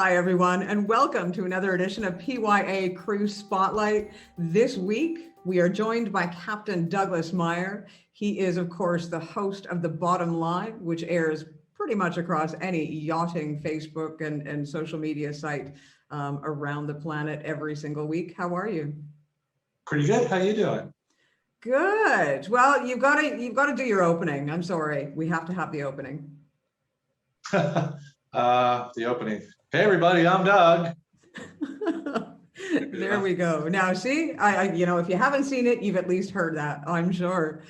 Hi, everyone, and welcome to another edition of PYA Crew Spotlight. This week, we are joined by Captain Douglas Meier. He is, of course, the host of The Bottom Line, which airs pretty much across any yachting Facebook and social media site around the planet every single week. How are you? Pretty good. How you doing? Good. Well, you've got to do your opening. I'm sorry, we have to have the opening. The opening. Hey, everybody, I'm Doug. There we go. Now, see, if you haven't seen it, you've at least heard that, I'm sure.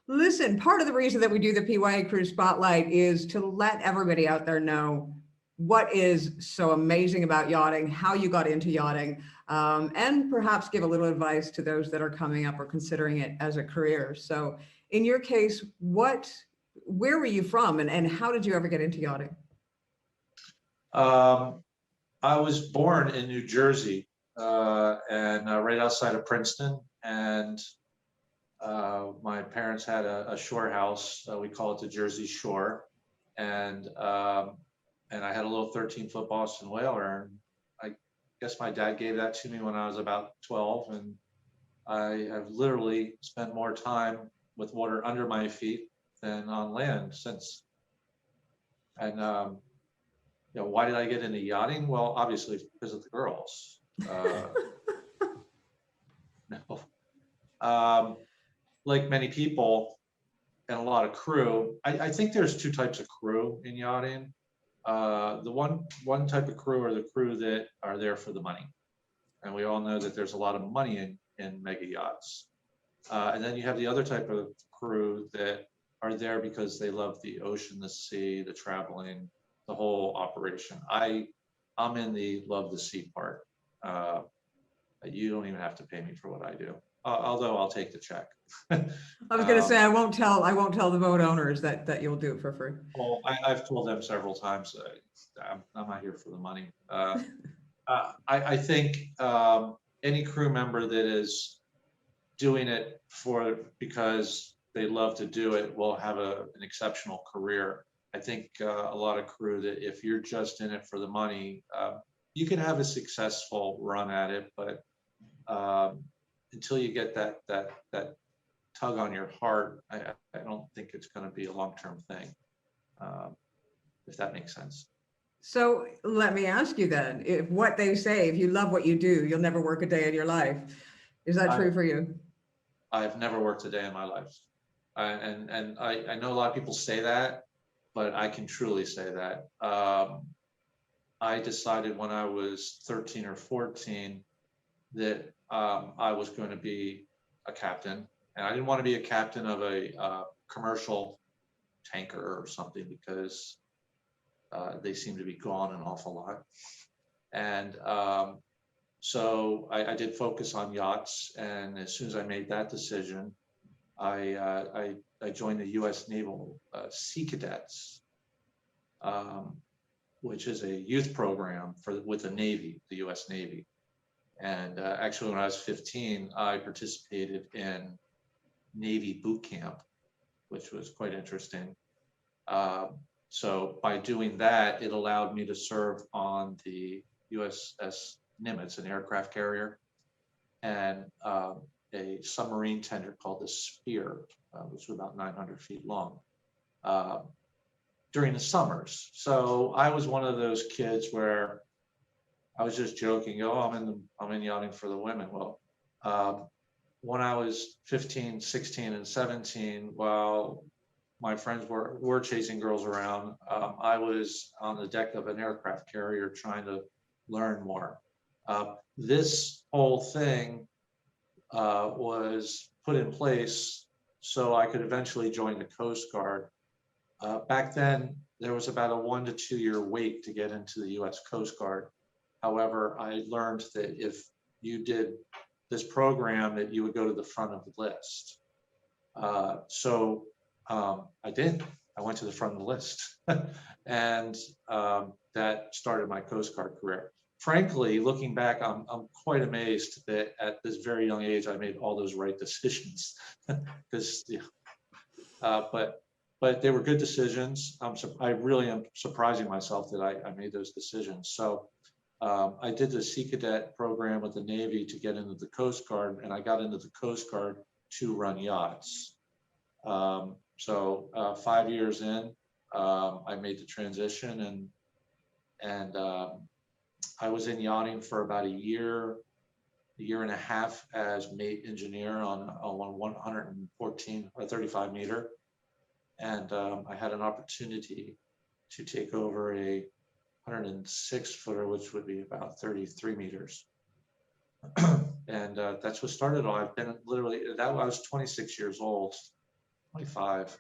Listen, part of the reason that we do the PYA Crew Spotlight is to let everybody out there know what is so amazing about yachting, how you got into yachting, and perhaps give a little advice to those that are coming up or considering it as a career. So in your case, where were you from and how did you ever get into yachting? I was born in New Jersey, and right outside of Princeton, and my parents had a shore house. We call it the Jersey Shore, and I had a little 13-foot Boston whaler. And I guess my dad gave that to me when I was about 12, and I have literally spent more time with water under my feet than on land since. And why did I get into yachting? Well, obviously because of the girls. No. Like many people and a lot of crew, I think there's two types of crew in yachting. The one type of crew are the crew that are there for the money. And we all know that there's a lot of money in mega yachts. And then you have the other type of crew that are there because they love the ocean, the sea, the traveling, the whole operation. I'm in the love the sea part. You don't even have to pay me for what I do, although I'll take the check. I was going to say I won't tell the boat owners that you'll do it for free. Well, I've told them several times I'm not here for the money. I think any crew member that is doing it because they love to do it will have an exceptional career. I think a lot of crew that if you're just in it for the money, you can have a successful run at it, but until you get that tug on your heart, I don't think it's going to be a long-term thing, if that makes sense. So let me ask you then, if what they say, if you love what you do, you'll never work a day in your life. Is that true for you? I've never worked a day in my life. And I know a lot of people say that, but I can truly say that. I decided when I was 13 or 14 that I was going to be a captain. And I didn't want to be a captain of a commercial tanker or something because they seem to be gone an awful lot. And so I did focus on yachts. And as soon as I made that decision, I joined the U.S. Naval Sea Cadets, which is a youth program with the Navy, the U.S. Navy. And actually, when I was 15, I participated in Navy boot camp, which was quite interesting. So by doing that, it allowed me to serve on the USS Nimitz, an aircraft carrier, and a submarine tender called the Spear, which was about 900 feet long, during the summers. So I was one of those kids where I was just joking, I'm in yachting for the women. Well, when I was 15, 16, and 17, while my friends were chasing girls around, I was on the deck of an aircraft carrier trying to learn more. This whole thing was put in place so I could eventually join the Coast Guard. Back then, there was about a 1 to 2 year wait to get into the U.S. Coast Guard. However, I learned that if you did this program, that you would go to the front of the list. So I did. I went to the front of the list, and that started my Coast Guard career. Frankly, looking back, I'm quite amazed that at this very young age I made all those right decisions. Because, but they were good decisions. I really am surprising myself that I made those decisions. So I did the Sea Cadet program with the Navy to get into the Coast Guard, and I got into the Coast Guard to run yachts. So 5 years in, I made the transition, and I was in yachting for about a year and a half as mate engineer on 114 or 35 meter, and I had an opportunity to take over a 106 footer, which would be about 33 meters. And that's what started all. I've been literally, I was 26 years old, 25.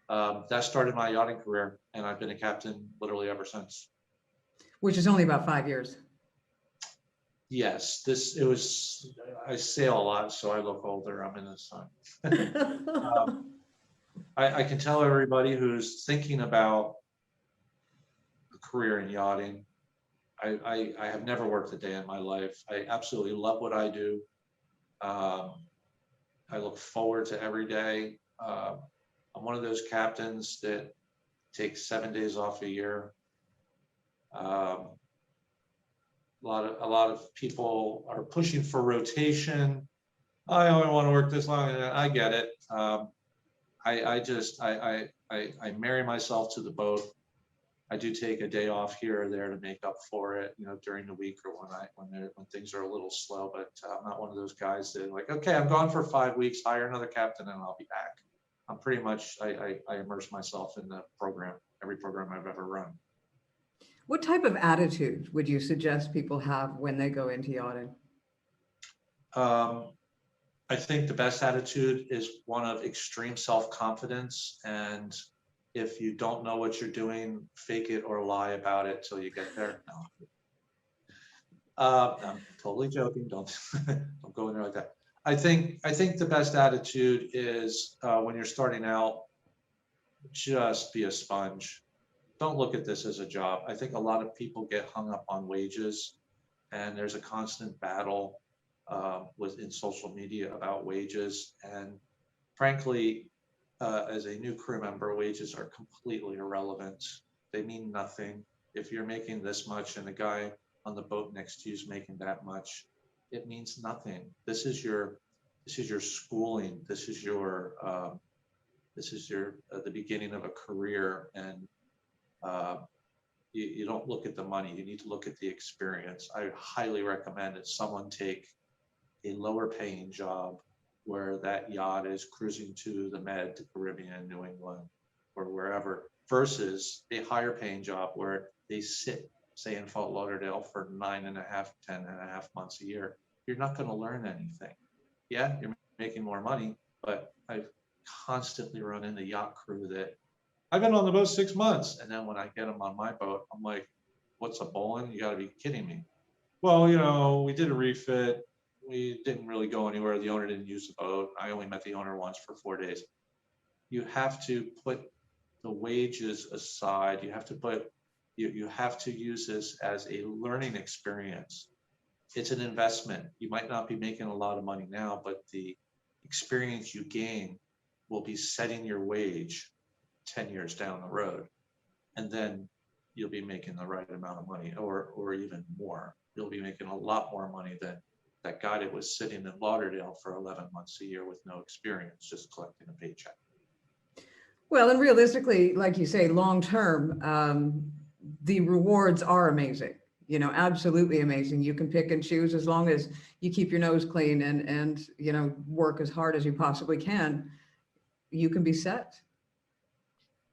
That started my yachting career, and I've been a captain literally ever since. Which is only about 5 years. Yes, I sail a lot, so I look older. I'm in the sun. I can tell everybody who's thinking about a career in yachting, I have never worked a day in my life. I absolutely love what I do. I look forward to every day. I'm one of those captains that takes 7 days off a year. A lot of people are pushing for rotation. I only want to work this long, and I get it. I marry myself to the boat. I do take a day off here or there to make up for it, during the week or when things are a little slow. But I'm not one of those guys that like, okay, I'm gone for 5 weeks, hire another captain, and I'll be back. I'm pretty much I immerse myself in the program, every program I've ever run. What type of attitude would you suggest people have when they go into yachting? I think the best attitude is one of extreme self-confidence, and if you don't know what you're doing, fake it or lie about it till you get there. No. I'm totally joking. Don't go in there like that. I think the best attitude is when you're starting out, just be a sponge. Don't look at this as a job. I think a lot of people get hung up on wages, and there's a constant battle in social media about wages. And frankly, as a new crew member, wages are completely irrelevant. They mean nothing. If you're making this much and the guy on the boat next to you is making that much, it means nothing. This is your schooling. This is your the beginning of a career, and you don't look at the money. You need to look at the experience. I highly recommend that someone take a lower paying job where that yacht is cruising to the Med, the Caribbean, New England, or wherever, versus a higher paying job where they sit, say, in Fort Lauderdale for 9.5, 10.5 months a year. You're not going to learn anything. Yeah, you're making more money, but I've constantly run into yacht crew that I've been on the boat 6 months, and then when I get them on my boat, I'm like, what's a bowline? You got to be kidding me. Well, we did a refit. We didn't really go anywhere. The owner didn't use the boat. I only met the owner once for 4 days. You have to put the wages aside. You have to use this as a learning experience. It's an investment. You might not be making a lot of money now, but the experience you gain will be setting your wage 10 years down the road. And then you'll be making the right amount of money, or even more. You'll be making a lot more money than that guy that was sitting in Lauderdale for 11 months a year with no experience, just collecting a paycheck. Well, and realistically, like you say, long term, the rewards are amazing. Absolutely amazing. You can pick and choose as long as you keep your nose clean and work as hard as you possibly can. You can be set.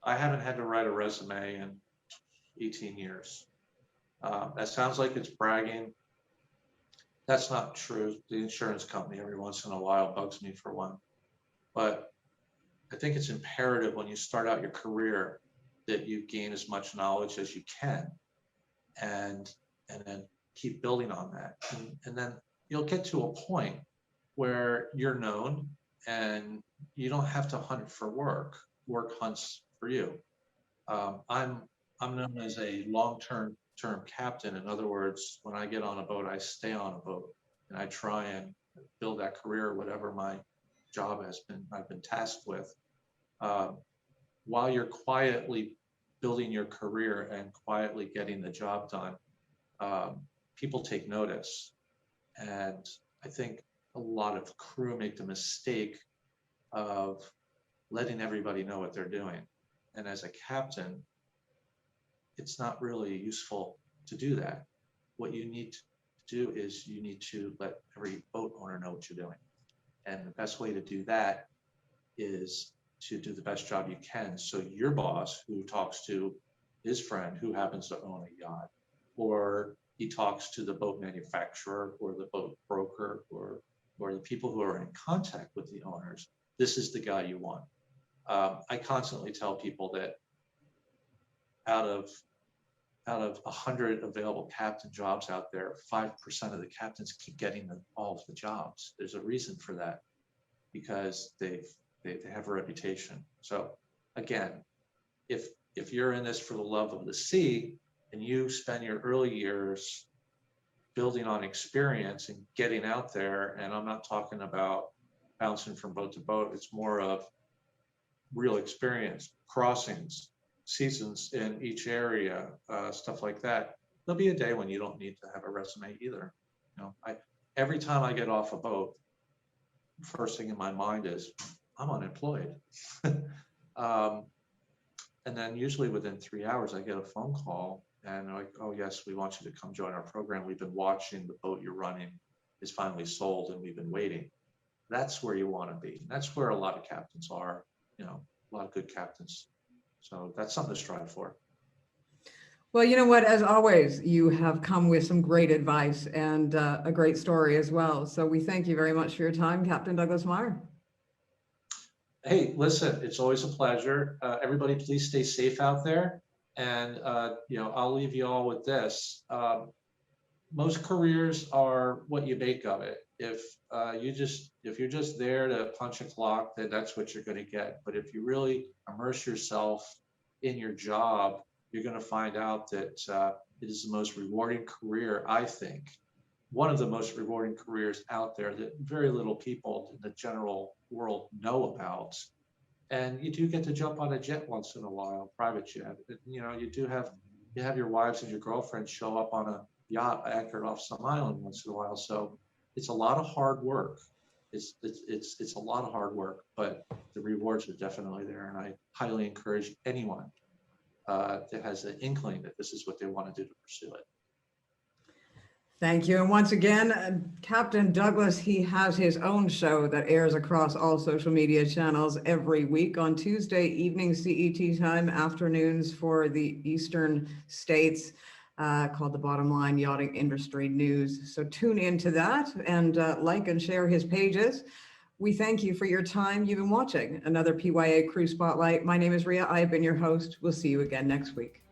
I haven't had to write a resume in 18 years. That sounds like it's bragging. That's not true. The insurance company every once in a while bugs me for one. But I think it's imperative when you start out your career that you gain as much knowledge as you can, and then keep building on that. And then you'll get to a point where you're known and you don't have to hunt for work. Work hunts for you. I'm known as a long-term captain. In other words, when I get on a boat, I stay on a boat, and I try and build that career, whatever my job I've been tasked with. While you're quietly building your career and quietly getting the job done, people take notice. And I think a lot of crew make the mistake of letting everybody know what they're doing. And as a captain, it's not really useful to do that. What you need to do is you need to let every boat owner know what you're doing. And the best way to do that is to do the best job you can. So your boss, who talks to his friend who happens to own a yacht, or he talks to the boat manufacturer or the boat broker or the people who are in contact with the owners, this is the guy you want. I constantly tell people that out of 100 available captain jobs out there, 5% of the captains keep getting all of the jobs. There's a reason for that, because they have a reputation. So again, if you're in this for the love of the sea and you spend your early years building on experience and getting out there, and I'm not talking about bouncing from boat to boat, it's more of real experience, crossings, seasons in each area, stuff like that. There'll be a day when you don't need to have a resume either. You know, every time I get off a boat, first thing in my mind is I'm unemployed. And then usually within 3 hours, I get a phone call and they're like, oh yes, we want you to come join our program. We've been watching, the boat you're running is finally sold and we've been waiting. That's where you want to be. That's where a lot of captains are, you know, a lot of good captains. So that's something to strive for. Well, you know what, as always, you have come with some great advice and a great story as well. So we thank you very much for your time, Captain Douglas Meier. Hey, listen, it's always a pleasure. Everybody, please stay safe out there. And, you know, I'll leave you all with this. Most careers are what you make of it. If you're just there to punch a clock, then that's what you're going to get. But if you really immerse yourself in your job, you're going to find out that it is the most rewarding career, I think. One of the most rewarding careers out there that very little people in the general world know about. And you do get to jump on a jet once in a while, private jet. You know, you have your wives and your girlfriends show up on a yacht anchored off some island once in a while. So it's a lot of hard work. It's a lot of hard work, but the rewards are definitely there. And I highly encourage anyone that has an inkling that this is what they want to do to pursue it. Thank you. And once again, Captain Douglas, he has his own show that airs across all social media channels every week on Tuesday evening CET time, afternoons for the Eastern States, called The Bottom Line Yachting Industry News. So tune into that and like and share his pages. We thank you for your time. You've been watching another PYA Crew Spotlight. My name is Ria. I have been your host. We'll see you again next week.